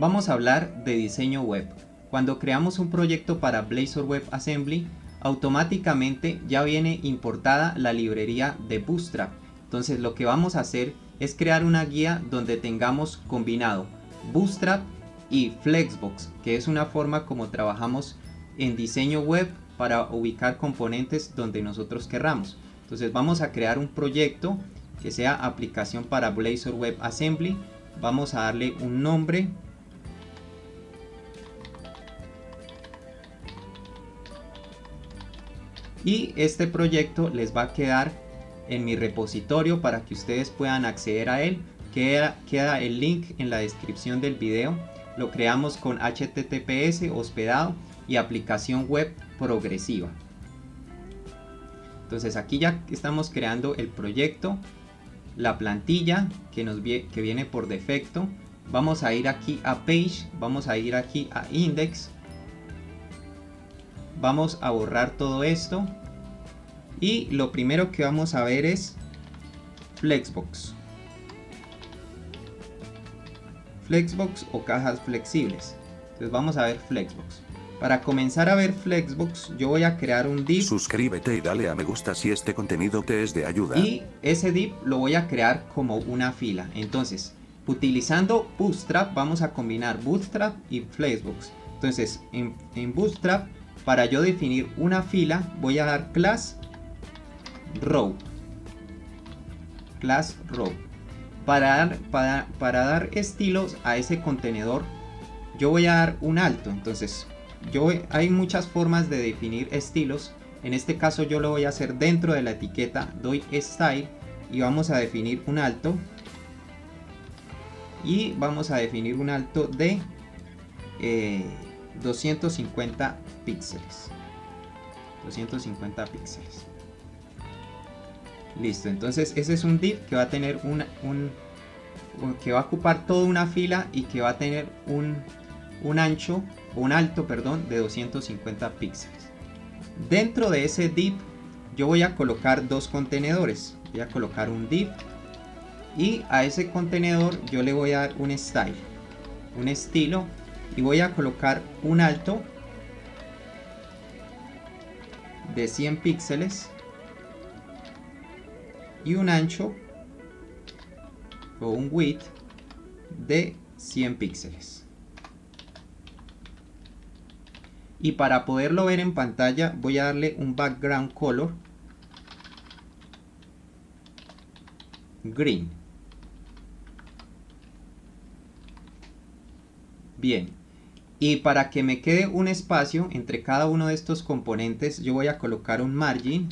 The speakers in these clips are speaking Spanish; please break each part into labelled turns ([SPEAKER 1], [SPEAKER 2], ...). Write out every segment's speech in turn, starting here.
[SPEAKER 1] Vamos a hablar de diseño web. Cuando creamos un proyecto para Blazor WebAssembly, automáticamente ya viene importada la librería de Bootstrap. Entonces lo que vamos a hacer es crear una guía donde tengamos combinado Bootstrap y Flexbox, que es una forma como trabajamos en diseño web para ubicar componentes donde nosotros querramos. Entonces vamos a crear un proyecto que sea aplicación para Blazor WebAssembly. Vamos a darle un nombre. Y este proyecto les va a quedar en mi repositorio para que ustedes puedan acceder a él. Queda el link en la descripción del video. Lo creamos con HTTPS hospedado y aplicación web progresiva. Entonces aquí ya estamos creando el proyecto, la plantilla que viene por defecto. Vamos a ir aquí a Page, vamos a ir aquí a Index. Vamos a borrar todo esto y lo primero que vamos a ver es Flexbox. Flexbox o cajas flexibles. Entonces vamos a ver Flexbox. Para comenzar a ver Flexbox, yo voy a crear un div.
[SPEAKER 2] Suscríbete y dale a me gusta si este contenido te es de ayuda.
[SPEAKER 1] Y ese div lo voy a crear como una fila. Entonces, utilizando Bootstrap, vamos a combinar Bootstrap y Flexbox. Entonces, en Bootstrap, para yo definir una fila, voy a dar class row. Class row. Para dar estilos a ese contenedor, yo voy a dar un alto. Entonces, hay muchas formas de definir estilos. En este caso yo lo voy a hacer dentro de la etiqueta, doy style y vamos a definir un alto. Y vamos a definir un alto de 250 píxeles. 250 píxeles. Listo, entonces ese es un div que va a tener que va a ocupar toda una fila y que va a tener un alto, perdón, de 250 píxeles. Dentro de ese div yo voy a colocar dos contenedores. Voy a colocar un div y a ese contenedor yo le voy a dar un style, un estilo, y voy a colocar un alto de 100 píxeles y un ancho o un width de 100 píxeles. Y para poderlo ver en pantalla voy a darle un background color green. Bien, y para que me quede un espacio entre cada uno de estos componentes, yo voy a colocar un margin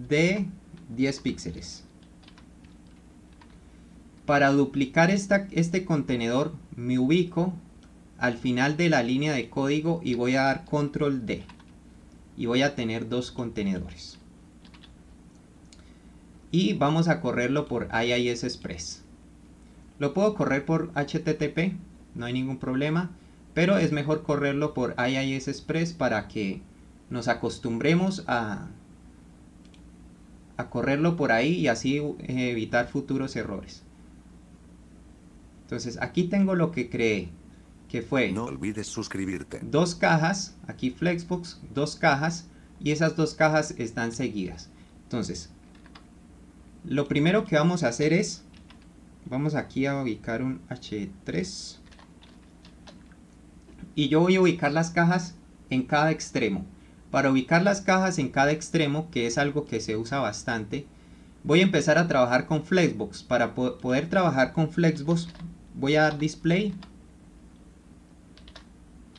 [SPEAKER 1] de 10 píxeles. Para duplicar este contenedor me ubico al final de la línea de código y voy a dar control D y voy a tener dos contenedores. Y vamos a correrlo por IIS Express. Lo puedo correr por HTTP, no hay ningún problema, pero es mejor correrlo por IIS Express para que nos acostumbremos a correrlo por ahí y así evitar futuros errores. Entonces aquí tengo lo que creé, que fue,
[SPEAKER 2] no olvides suscribirte,
[SPEAKER 1] dos cajas, aquí Flexbox, dos cajas, y esas dos cajas están seguidas. Entonces lo primero que vamos a hacer es, vamos aquí a ubicar un H3 y yo voy a ubicar las cajas en cada extremo. Para ubicar las cajas en cada extremo, que es algo que se usa bastante, voy a empezar a trabajar con Flexbox. Para poder trabajar con Flexbox voy a dar display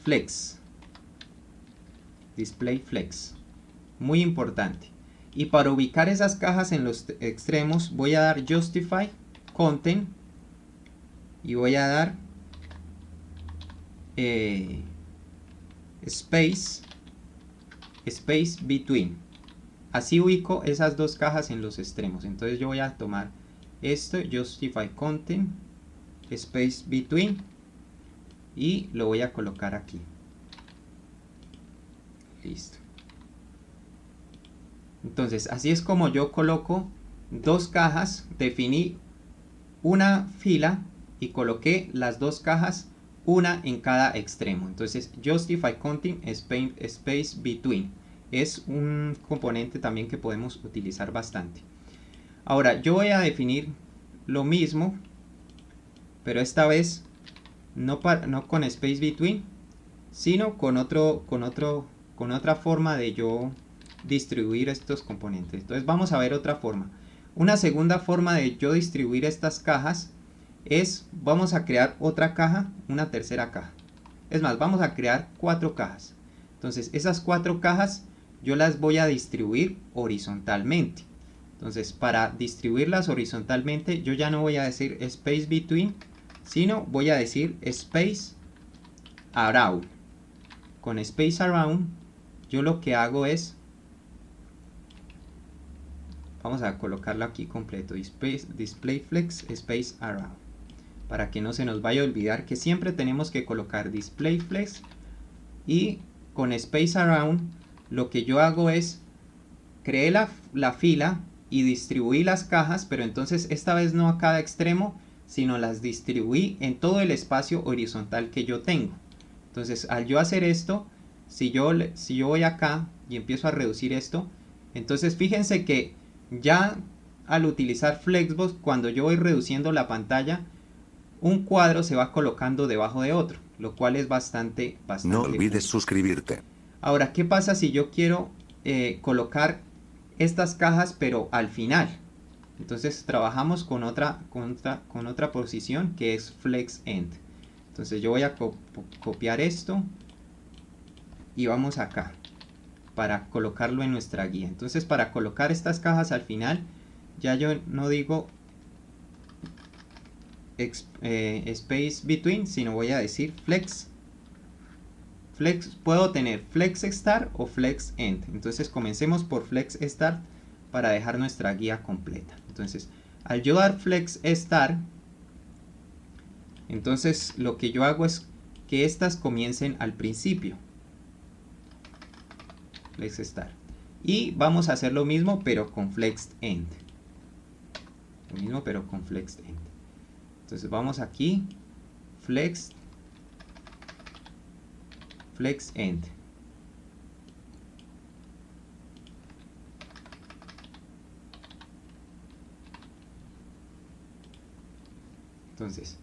[SPEAKER 1] flex, display flex, muy importante. Y para ubicar esas cajas en los extremos voy a dar justify content y voy a dar space between. Así ubico esas dos cajas en los extremos. Entonces yo voy a tomar esto, justify content, space between, y lo voy a colocar aquí. Listo. Entonces así es como yo coloco dos cajas. Definí una fila y coloqué las dos cajas, una en cada extremo. Entonces justify counting space between es un componente también que podemos utilizar bastante. Ahora yo voy a definir lo mismo, pero esta vez no con space between, sino con otra forma de yo distribuir estos componentes. Entonces vamos a ver otra forma. Una segunda forma de yo distribuir estas cajas es, vamos a crear otra caja, una tercera caja. Es más, vamos a crear 4 cajas. Entonces esas 4 cajas yo las voy a distribuir horizontalmente. Entonces para distribuirlas horizontalmente yo ya no voy a decir space between, sino voy a decir space around. Con space around yo lo que hago es, vamos a colocarlo aquí completo, display flex space around, para que no se nos vaya a olvidar que siempre tenemos que colocar display flex, y con space around lo que yo hago es creé la fila y distribuí las cajas, pero entonces esta vez no a cada extremo, sino las distribuí en todo el espacio horizontal que yo tengo. Entonces al yo hacer esto, si yo voy acá y empiezo a reducir esto, entonces fíjense que ya al utilizar Flexbox, cuando yo voy reduciendo la pantalla, un cuadro se va colocando debajo de otro, lo cual es bastante
[SPEAKER 2] No olvides
[SPEAKER 1] útil.
[SPEAKER 2] suscribirte.
[SPEAKER 1] Ahora, ¿qué pasa si yo quiero colocar estas cajas pero al final? Entonces trabajamos con otra posición que es Flex End. Entonces yo voy a copiar esto y vamos acá para colocarlo en nuestra guía. Entonces para colocar estas cajas al final, ya yo no digo space between, sino voy a decir flex. Puedo tener flex start o flex end. Entonces comencemos por flex start para dejar nuestra guía completa. Entonces al yo dar flex start, entonces lo que yo hago es que estas comiencen al principio. Flex start. Y vamos a hacer lo mismo pero con flex end. Lo mismo pero con flex end. Entonces vamos aquí, flex end. Entonces,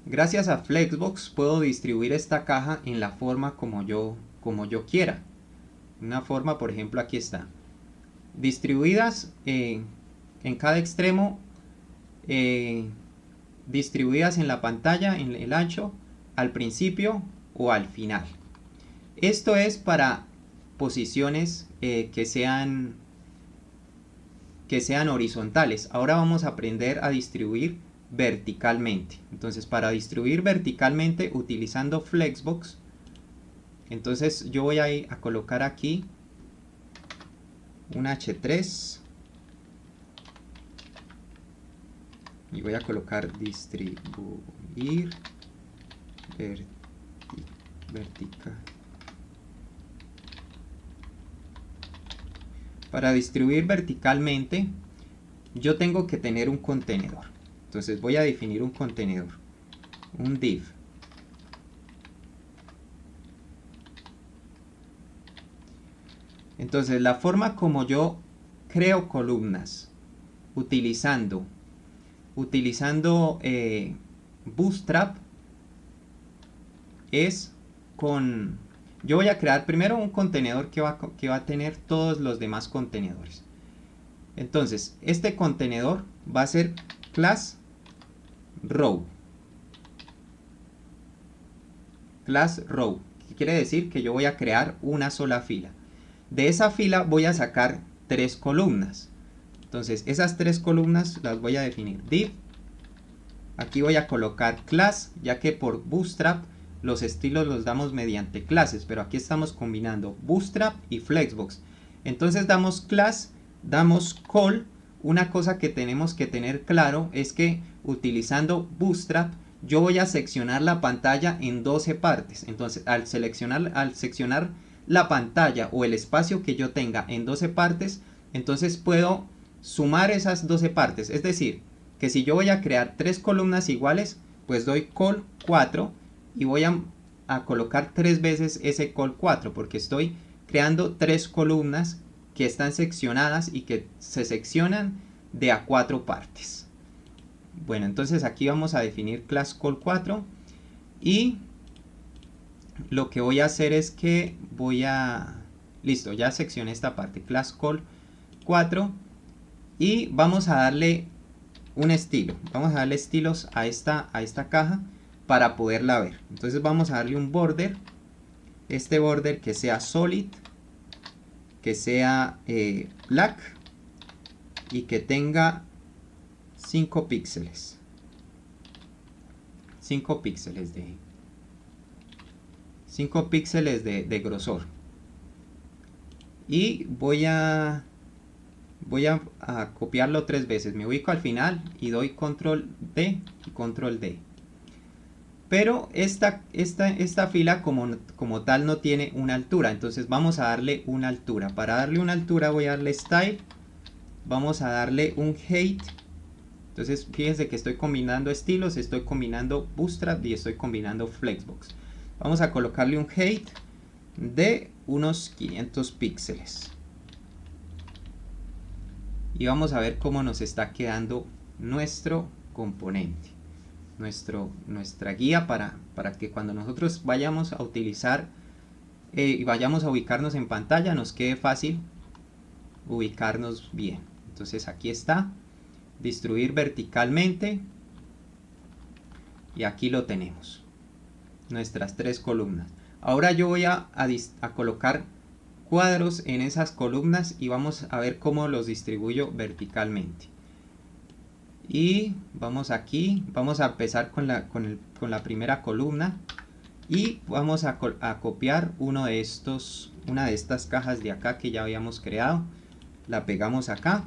[SPEAKER 1] gracias a Flexbox puedo distribuir esta caja en la forma como yo quiera. Una forma, por ejemplo, aquí está. Distribuidas en cada extremo, distribuidas en la pantalla, en el ancho, al principio o al final. Esto es para posiciones que sean horizontales. Ahora vamos a aprender a distribuir verticalmente. Entonces para distribuir verticalmente utilizando Flexbox, entonces yo voy a ir a colocar aquí un H3 y voy a colocar distribuir vertical. Para distribuir verticalmente yo tengo que tener un contenedor. Entonces voy a definir un contenedor, un div. Entonces la forma como yo creo columnas utilizando Bootstrap es con... Yo voy a crear primero un contenedor que va a tener todos los demás contenedores. Entonces este contenedor va a ser class row. Class row, que quiere decir que yo voy a crear una sola fila. De esa fila voy a sacar 3 columnas. Entonces esas 3 columnas las voy a definir div. Aquí voy a colocar class, ya que por Bootstrap los estilos los damos mediante clases, pero aquí estamos combinando Bootstrap y Flexbox. Entonces damos class, damos call. Una cosa que tenemos que tener claro es que utilizando Bootstrap yo voy a seccionar la pantalla en 12 partes. Entonces al seccionar la pantalla o el espacio que yo tenga en 12 partes, entonces puedo sumar esas 12 partes. Es decir, que si yo voy a crear 3 columnas iguales, pues doy col 4 y voy a colocar 3 veces ese col 4 porque estoy creando 3 columnas que están seccionadas y que se seccionan de a 4 partes. Bueno, entonces aquí vamos a definir class col 4 y lo que voy a hacer es que listo, ya seccioné esta parte, class col 4, y vamos a darle un estilo, vamos a darle estilos a esta caja para poderla ver. Entonces vamos a darle un border, este border que sea solid, que sea black y que tenga 5 píxeles, 5 píxeles de grosor. Y voy a copiarlo 3 veces. Me ubico al final y doy control D y control D. Pero esta fila como tal no tiene una altura, entonces vamos a darle una altura. Para darle una altura voy a darle style, vamos a darle un height. Entonces fíjense que estoy combinando estilos, estoy combinando Bootstrap y estoy combinando Flexbox. Vamos a colocarle un height de unos 500 píxeles. Y vamos a ver cómo nos está quedando nuestro componente, nuestra guía para que cuando nosotros vayamos a utilizar y vayamos a ubicarnos en pantalla nos quede fácil ubicarnos bien. Entonces aquí está, distribuir verticalmente, y aquí lo tenemos, nuestras 3 columnas. Ahora yo voy a colocar cuadros en esas columnas y vamos a ver cómo los distribuyo verticalmente. Y vamos aquí, vamos a empezar con la primera columna y vamos a copiar una de estas cajas de acá que ya habíamos creado. La pegamos acá,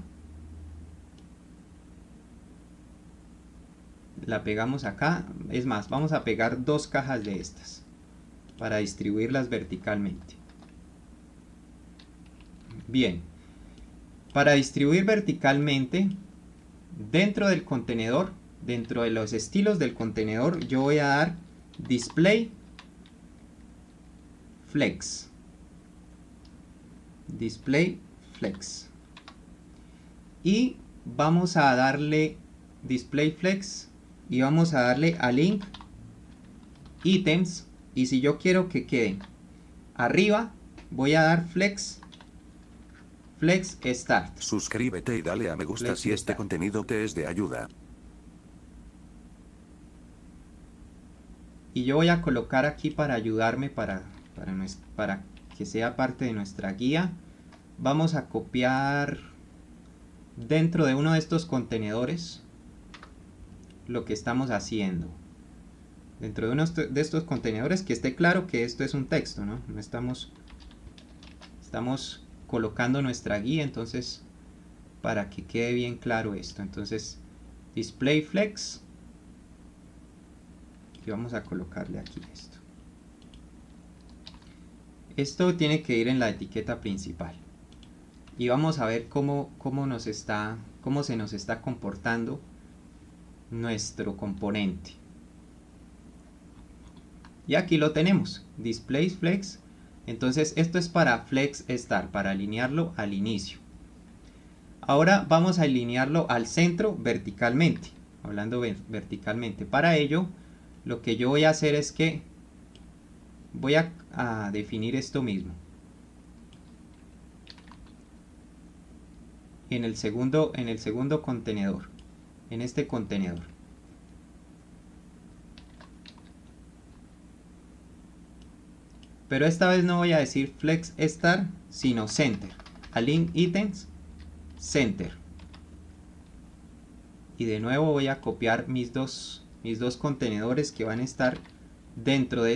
[SPEAKER 1] es más, vamos a pegar 2 cajas de estas para distribuirlas verticalmente. Bien, para distribuir verticalmente dentro del contenedor, dentro de los estilos del contenedor, yo voy a dar display flex, y vamos a darle display flex y vamos a darle a link items, y si yo quiero que quede arriba voy a dar flex start.
[SPEAKER 2] Suscríbete y dale a me gusta si este contenido te es de ayuda.
[SPEAKER 1] Y yo voy a colocar aquí para ayudarme para que sea parte de nuestra guía. Vamos a copiar dentro de uno de estos contenedores lo que estamos haciendo. Dentro de uno de estos contenedores, que esté claro que esto es un texto, ¿no? No estamos colocando nuestra guía, entonces para que quede bien claro esto. Entonces display flex y vamos a colocarle aquí esto tiene que ir en la etiqueta principal y vamos a ver cómo se nos está comportando nuestro componente. Y aquí lo tenemos, display flex. Entonces esto es para flex start, para alinearlo al inicio. Ahora vamos a alinearlo al centro verticalmente, hablando verticalmente. Para ello lo que yo voy a hacer es que voy a definir esto mismo en el segundo contenedor, en este contenedor. Pero esta vez no voy a decir flex start, sino center. Align items, center. Y de nuevo voy a copiar mis dos contenedores que van a estar dentro de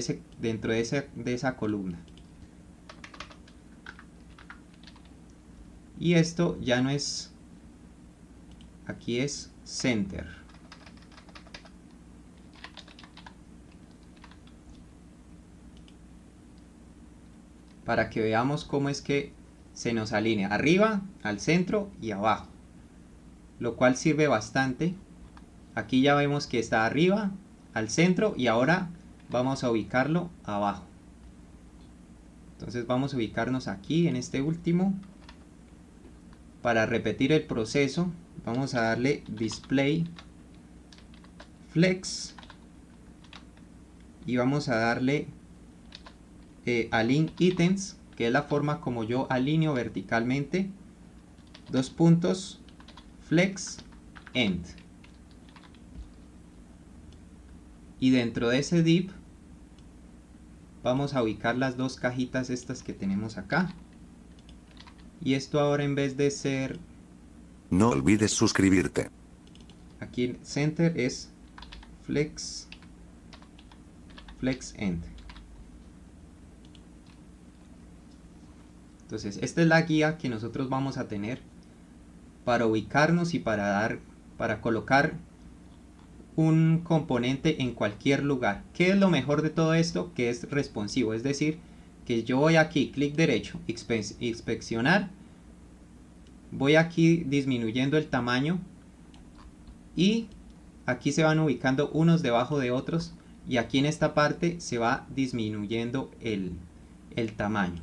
[SPEAKER 1] esa columna. Y esto ya no es, aquí es center. Para que veamos cómo es que se nos alinea arriba, al centro y abajo, lo cual sirve bastante Aquí ya vemos que está arriba, al centro, y ahora vamos a ubicarlo abajo. Entonces vamos a ubicarnos aquí en este último. Para repetir el proceso vamos a darle display flex y vamos a darle align items, que es la forma como yo alineo verticalmente, dos puntos, flex end, y dentro de ese div vamos a ubicar las dos cajitas estas que tenemos acá. Y esto ahora, en vez de ser,
[SPEAKER 2] No olvides suscribirte.
[SPEAKER 1] aquí en center, es flex end. Entonces esta es la guía que nosotros vamos a tener para ubicarnos y para colocar un componente en cualquier lugar. ¿Qué es lo mejor de todo esto? Que es responsivo, es decir, que yo voy aquí, clic derecho, inspeccionar, voy aquí disminuyendo el tamaño y aquí se van ubicando unos debajo de otros, y aquí en esta parte se va disminuyendo el tamaño.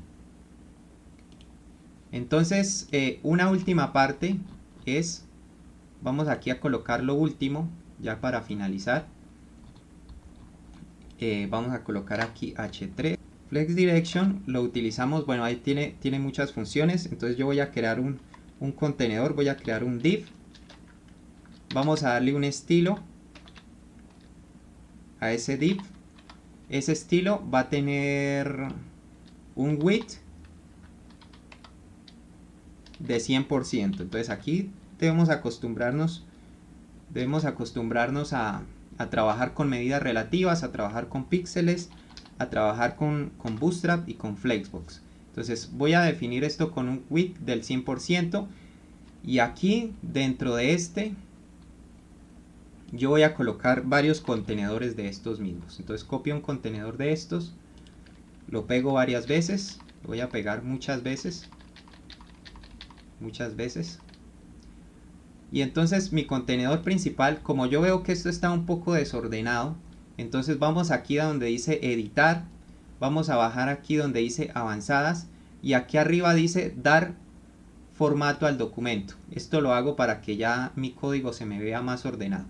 [SPEAKER 1] Entonces una última parte es, vamos aquí a colocar lo último ya para finalizar. Vamos a colocar aquí H3. Flex Direction lo utilizamos, bueno, ahí tiene muchas funciones. Entonces yo voy a crear un contenedor, voy a crear un div. Vamos a darle un estilo a ese div. Ese estilo va a tener un width de 100%. Entonces aquí debemos acostumbrarnos a trabajar con medidas relativas, a trabajar con píxeles, a trabajar con Bootstrap y con Flexbox. Entonces voy a definir esto con un width del 100%, y aquí dentro de este yo voy a colocar varios contenedores de estos mismos. Entonces copio un contenedor de estos, lo pego varias veces, lo voy a pegar muchas veces, y entonces mi contenedor principal, como yo veo que esto está un poco desordenado, entonces vamos aquí a donde dice editar, vamos a bajar aquí donde dice avanzadas, y aquí arriba dice dar formato al documento. Esto lo hago para que ya mi código se me vea más ordenado.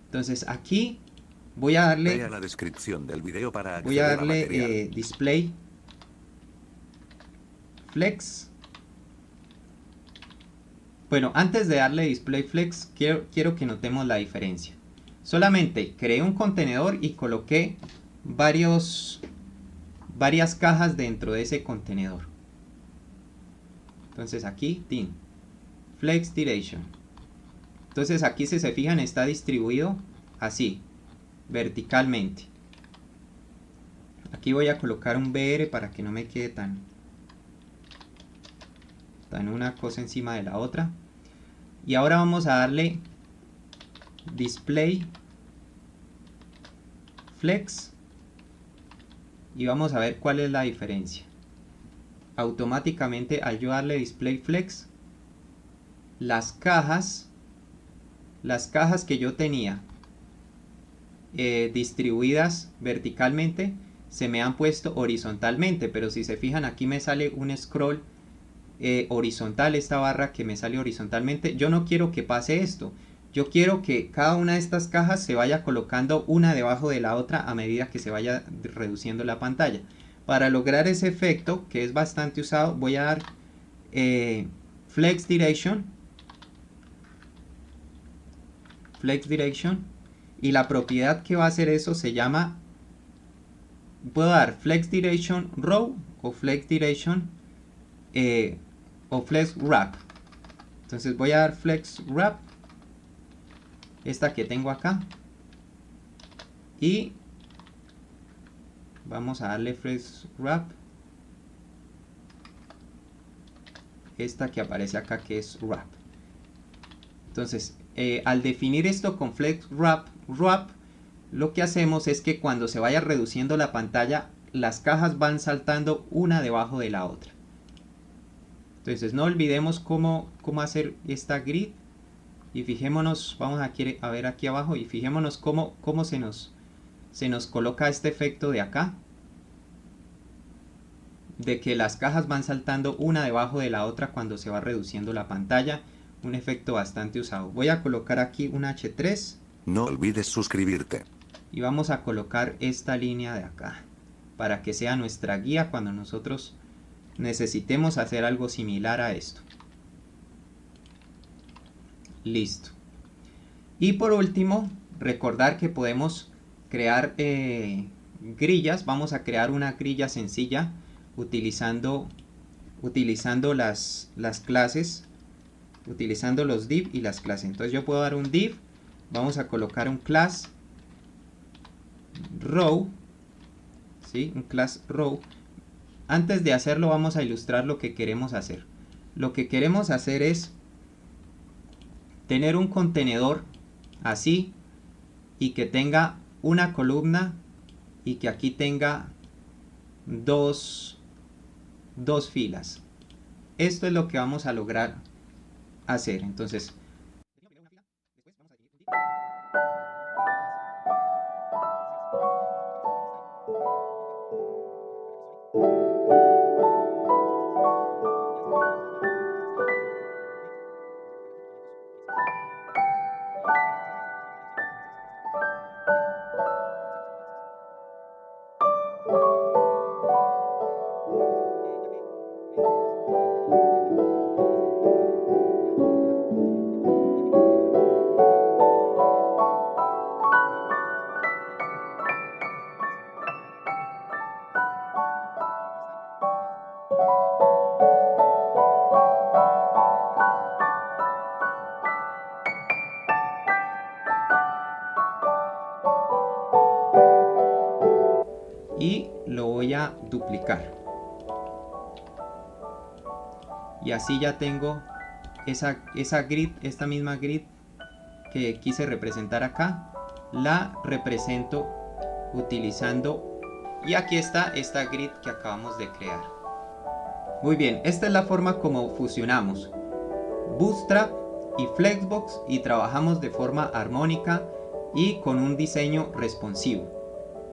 [SPEAKER 1] Entonces aquí voy a darle,
[SPEAKER 2] Ve a la descripción del video para
[SPEAKER 1] voy a
[SPEAKER 2] acceder a
[SPEAKER 1] darle
[SPEAKER 2] material.
[SPEAKER 1] display flex. Bueno, antes de darle display flex, quiero que notemos la diferencia. Solamente creé un contenedor y coloqué varias cajas dentro de ese contenedor. Entonces aquí, flex direction. Entonces aquí, si se fijan, está distribuido así, verticalmente. Aquí voy a colocar un BR para que no me quede tan una cosa encima de la otra. Y ahora vamos a darle display flex y vamos a ver cuál es la diferencia. Automáticamente, al yo darle display flex, las cajas que yo tenía distribuidas verticalmente se me han puesto horizontalmente, pero si se fijan, aquí me sale un scroll horizontal, esta barra que me sale horizontalmente. Yo no quiero que pase esto. Yo quiero que cada una de estas cajas se vaya colocando una debajo de la otra a medida que se vaya reduciendo la pantalla. Para lograr ese efecto, que es bastante usado, voy a dar flex direction, y la propiedad que va a hacer eso se llama, puedo dar flex direction row o flex direction o flex wrap. Entonces voy a dar flex wrap, esta que tengo acá, y vamos a darle flex wrap, esta que aparece acá, que es wrap. Entonces al definir esto con flex wrap, lo que hacemos es que cuando se vaya reduciendo la pantalla, las cajas van saltando una debajo de la otra. Entonces no olvidemos cómo hacer esta grid, y fijémonos, vamos a ver aquí abajo y fijémonos cómo se nos coloca este efecto de acá, de que las cajas van saltando una debajo de la otra cuando se va reduciendo la pantalla. Un efecto bastante usado. Voy a colocar aquí un H3.
[SPEAKER 2] No olvides suscribirte.
[SPEAKER 1] Y vamos a colocar esta línea de acá, para que sea nuestra guía cuando nosotros necesitemos hacer algo similar a esto. Listo. Y por último, recordar que podemos crear grillas. Vamos a crear una grilla sencilla utilizando las clases, utilizando los div y las clases. Entonces yo puedo dar un div, vamos a colocar un class row, ¿sí? Un class row. Antes de hacerlo vamos a ilustrar lo que queremos hacer. Lo que queremos hacer es tener un contenedor así y que tenga una columna y que aquí tenga dos filas. Esto es lo que vamos a lograr hacer. Entonces y lo voy a duplicar y así ya tengo esa grid, esta misma grid que quise representar acá, la represento utilizando, y aquí está esta grid que acabamos de crear. Muy bien, esta es la forma como fusionamos Bootstrap y Flexbox y trabajamos de forma armónica y con un diseño responsivo.